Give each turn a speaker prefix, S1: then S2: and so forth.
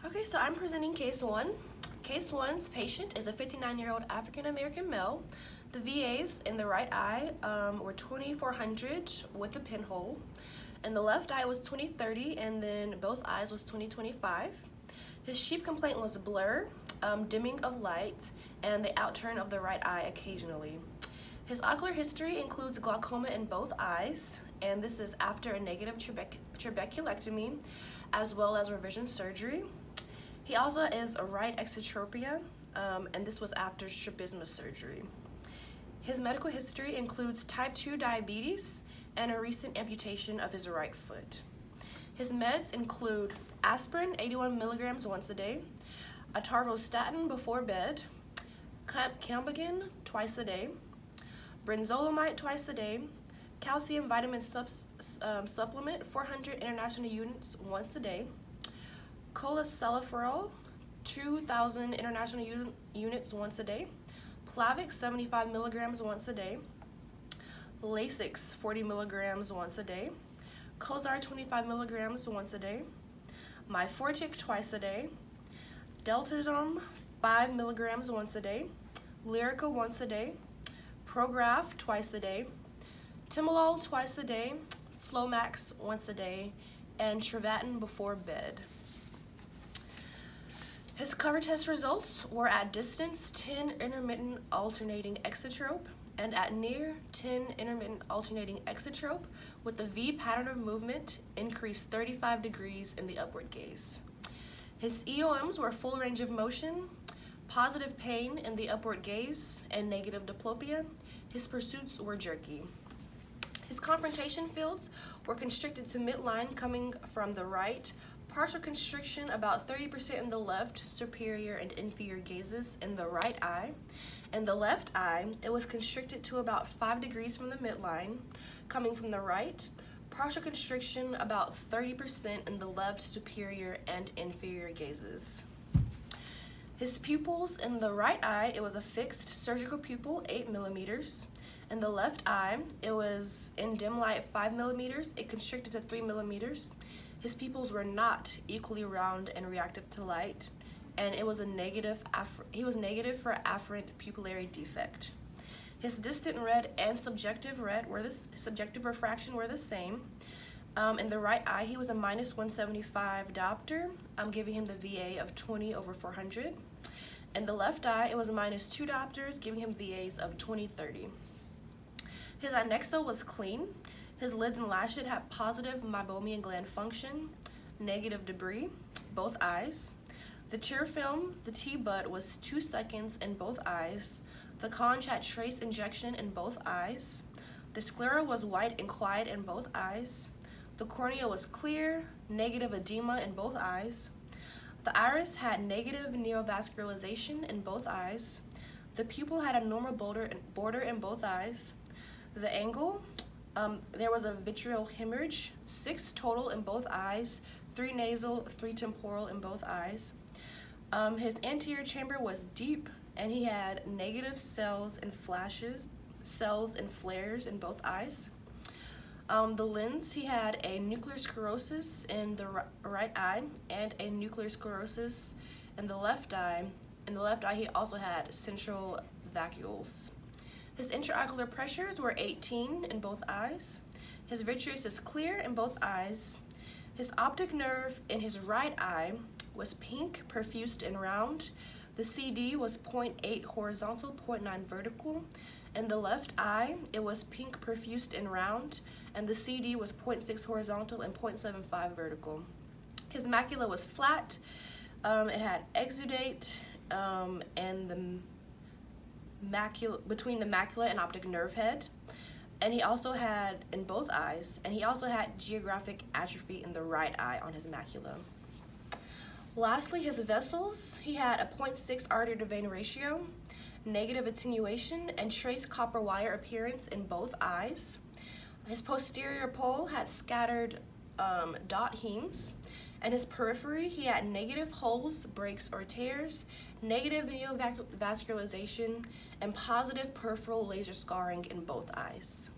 S1: Okay, so I'm presenting case one. Case one's patient is a 59-year-old African-American male. The VAs in the right eye were 2400 with a pinhole. And the left eye was 20/30, and then both eyes was 20/25. His chief complaint was blur, dimming of light, and the outturn of the right eye occasionally. His ocular history includes glaucoma in both eyes, and this is after a negative trabeculectomy, as well as revision surgery. He also is a right exotropia, and this was after strabismus surgery. His medical history includes type 2 diabetes and a recent amputation of his right foot. His meds include aspirin, 81 milligrams once a day, atorvastatin before bed, Coumadin twice a day, brinzolamide twice a day, calcium vitamin supplement 400 international units once a day, cholesterol 2,000 international units once a day, Plavix 75 milligrams once a day, Lasix 40 milligrams once a day, Cozar 25 milligrams once a day, Myfortic twice a day, Deltazone 5 milligrams once a day, Lyrica once a day, Prograf twice a day, Timolol twice a day, Flomax once a day, and Travatin before bed. His cover test results were at distance 10 intermittent alternating exotrope and at near 10 intermittent alternating exotrope with the V pattern of movement increased 35 degrees in the upward gaze. His EOMs were full range of motion, positive pain in the upward gaze, and negative diplopia. His pursuits were jerky. His confrontation fields were constricted to midline coming from the right, partial constriction about 30% in the left, superior and inferior gazes in the right eye. In the left eye, it was constricted to about 5 degrees from the midline, coming from the right, partial constriction about 30% in the left, superior and inferior gazes. His pupils in the right eye, it was a fixed surgical pupil, 8 millimeters. In the left eye, it was in dim light 5 millimeters, it constricted to 3 millimeters. His pupils were not equally round and reactive to light, and it was he was negative for afferent pupillary defect. His distant red and subjective refraction were the same. In the right eye, he was a minus 175 diopter, giving him the VA of 20/400. In the left eye, it was minus 2 diopters, giving him VAs of 20/30. His adnexal was clean. His lids and lashes had positive meibomian gland function, negative debris, both eyes. The tear film, the T-bud, was 2 seconds in both eyes. The conch had trace injection in both eyes. The sclera was white and quiet in both eyes. The cornea was clear, negative edema in both eyes. The iris had negative neovascularization in both eyes. The pupil had a normal border in both eyes. The angle, there was a vitreal hemorrhage, 6 total in both eyes, 3 nasal, 3 temporal in both eyes. His anterior chamber was deep, and he had negative cells and flares in both eyes. The lens, he had a nuclear sclerosis in the right eye and a nuclear sclerosis in the left eye. In the left eye, he also had central vacuoles. His intraocular pressures were 18 in both eyes. His vitreous is clear in both eyes. His optic nerve in his right eye was pink, perfused and round. The CD was 0.8 horizontal, 0.9 vertical. In the left eye, it was pink, perfused and round, and the CD was 0.6 horizontal and 0.75 vertical. His macula was flat. It had exudate and the between the macula and optic nerve head, and he also had in both eyes, and he also had geographic atrophy in the right eye on his macula. Lastly, his vessels, he had a 0.6 artery to vein ratio, negative attenuation, and trace copper wire appearance in both eyes. His posterior pole had scattered dot hemes. And his periphery, he had negative holes, breaks, or tears, negative neovascularization, and positive peripheral laser scarring in both eyes.